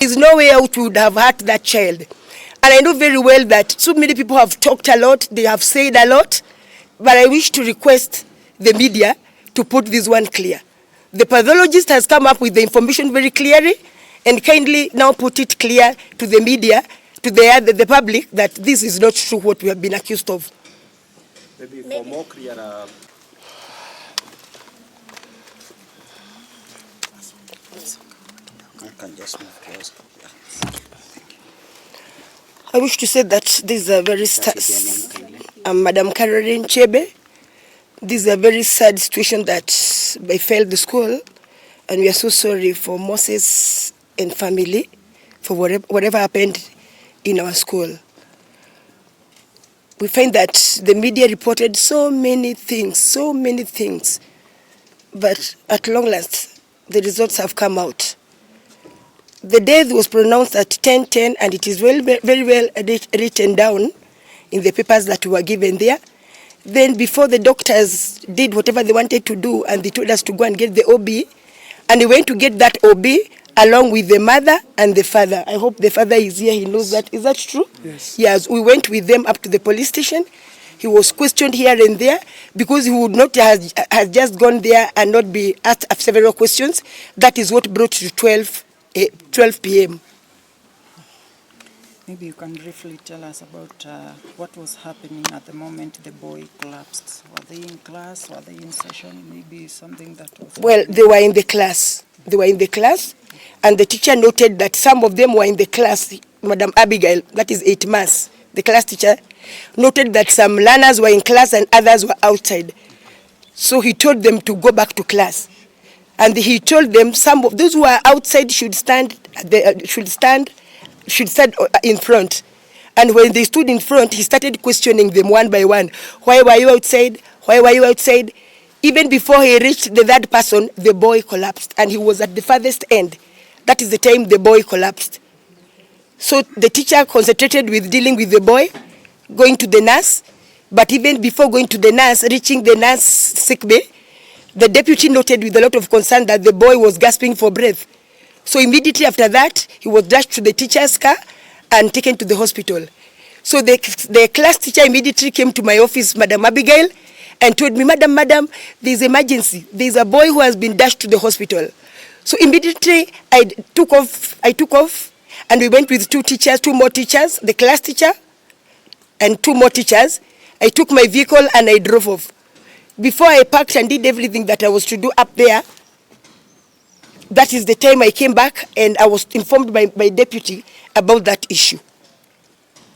There's no way out would have hurt that child. And I know very well that so many people have talked a lot, they have said a lot, but I wish to request the media to put this one clear. The pathologist has come up with the information very clearly and kindly now put it clear to the media, to the public, that this is not true what we have been accused of. Maybe for more clear... I can just move closer. I wish to say that this is a very I'm Madam Caroline Chebe. This is a very sad situation that befell the school, and we are so sorry for Moses and family for whatever happened in our school. We find that the media reported so many things, but at long last, the results have come out. The death was pronounced at 10:10, and it is very well written down in the papers that were given there. Then before the doctors did whatever they wanted to do, and they told us to go and get the OB, and we went to get that OB along with the mother and the father. I hope the father is here, he knows that. Is that true? Yes. Yes, we went with them up to the police station. He was questioned here and there because he would not have just gone there and not be asked several questions. That is what brought to 12 p.m. Maybe you can briefly tell us about what was happening at the moment the boy collapsed. Were they in class? Were they in session? Maybe something that was... Well, they were in the class. And the teacher noted that some of them were in the class. Madam Abigail, that is 8 months, the class teacher, noted that some learners were in class and others were outside. So he told them to go back to class. And he told them some of those who are outside should stand in front. And when they stood in front, he started questioning them one by one. Why were you outside? Why were you outside? Even before he reached the third person, the boy collapsed. And he was at the farthest end. That is the time the boy collapsed. So the teacher concentrated with dealing with the boy, going to the nurse. But even before going to the nurse, reaching the nurse sick bay, the deputy noted with a lot of concern that the boy was gasping for breath. So immediately after that, he was dashed to the teacher's car and taken to the hospital. So the class teacher immediately came to my office, Madam Abigail, and told me, Madam, there's emergency. There's a boy who has been dashed to the hospital. So immediately I took off, and we went with two more teachers, the class teacher and 2 more teachers. I took my vehicle and I drove off. Before I packed and did everything that I was to do up there, that is the time I came back and I was informed by my deputy about that issue.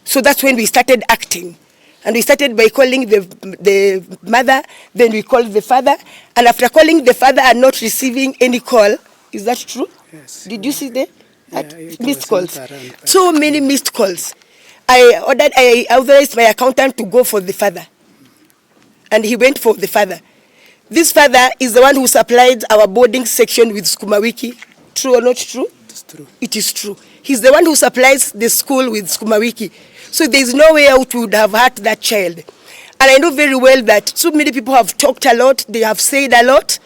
So that's when we started acting. And we started by calling the mother, then we called the father. And after calling the father and not receiving any call, is that true? Yes. Did you see the missed calls? Around. So many missed calls. I authorized my accountant to go for the father. And he went for the father. This father is the one who supplied our boarding section with Sukuma Wiki. True or not true? It's true. It is true. He's the one who supplies the school with Sukuma Wiki. So there is no way out would have hurt that child. And I know very well that so many people have talked a lot, they have said a lot,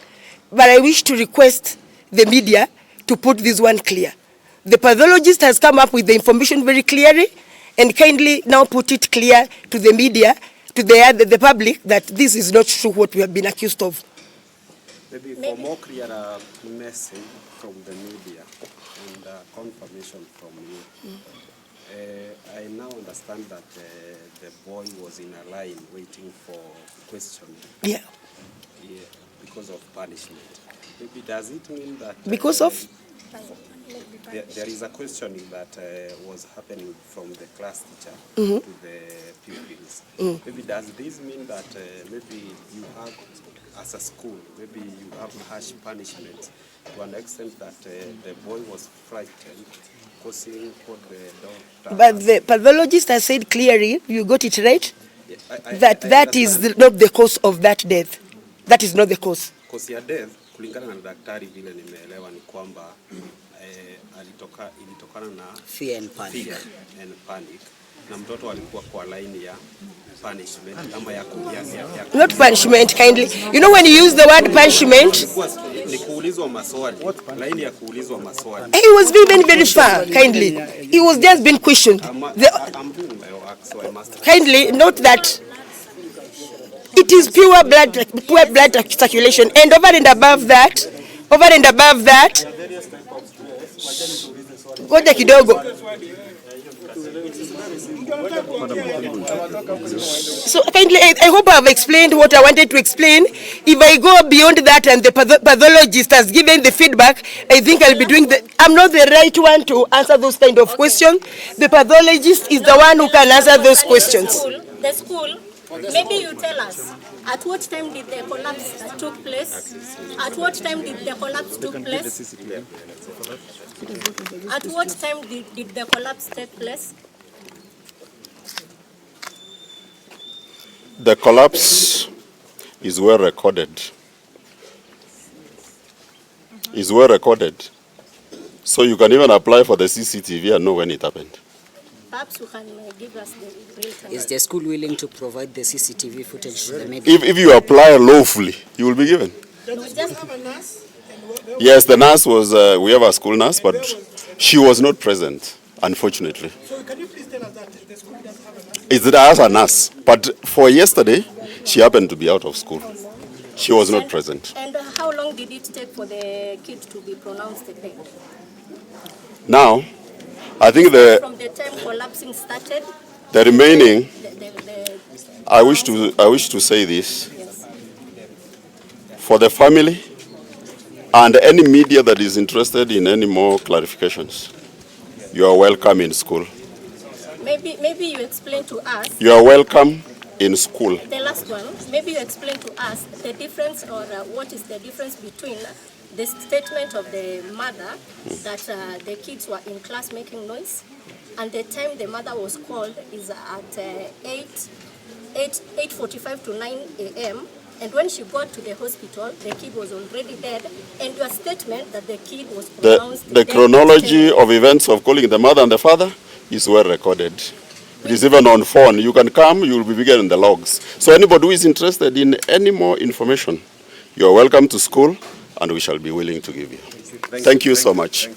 but I wish to request the media to put this one clear. The pathologist has come up with the information very clearly and kindly now put it clear to the media, to the public, that this is not true what we have been accused of. Maybe for more clear message from the media and confirmation from you. I now understand that the boy was in a line waiting for questioning. Yeah. Because of punishment. Maybe does it mean that... Because of? There is a questioning that was happening from the class teacher to the pupils. Maybe does this mean that maybe you have, as a school, maybe you have harsh punishment to an extent that the boy was frightened, causing what the doctor... But the pathologist has said clearly, you got it right, that is not the cause of that death. That is not the cause. Cause ya death, kulingana na daktari vile nimeelewa ni kwamba ilitokana na fear and panic. na mtoto alikuwa kwa line ya punishment ama ya Not punishment, kindly. You know when you use the word punishment, ni kuulizwa maswali, line ya kuulizwa maswali. he was even very far, kindly. He was just being questioned. I'm doing my work, so I must Kindly note that it is pure blood circulation, and over and above that, ngoja kidogo. So kindly, I hope I have explained what I wanted to explain. If I go beyond that and the pathologist has given the feedback, I think I'll be doing I'm not the right one to answer those kind of questions. The pathologist is the one who can answer those questions. The school, maybe you tell us, at what time did the collapse took place? At what time did the collapse took place? At what time did the collapse take place? The collapse is well recorded. So you can even apply for the CCTV and know when it happened. Perhaps you can give us the real time. Is the school willing to provide the CCTV footage to the media? If you apply lawfully, you will be given. Yes, the nurse was, we have a school nurse, but she was not present, unfortunately. So can you please tell us that the school doesn't have a nurse? It has a nurse, but for yesterday, she happened to be out of school. She was not present. And how long did it take for the kid to be pronounced dead? Now, I think From the time collapsing started? the remaining, The I wish to say this, yes. for the family and any media that is interested in any more clarifications, you are welcome in school. Maybe you explain to us. You are welcome in school. The last one, maybe you explain to us the difference or what is the difference between the statement of the mother that the kids were in class making noise and the time the mother was called is at 8:45 to 9 a.m. And when she got to the hospital, the kid was already dead. And your statement that the kid was pronounced The dead chronology of events of calling the mother and the father is well recorded. It is even on phone. You can come, you will be given the logs. So anybody who is interested in any more information, you are welcome to school and we shall be willing to give you. Thank you so much.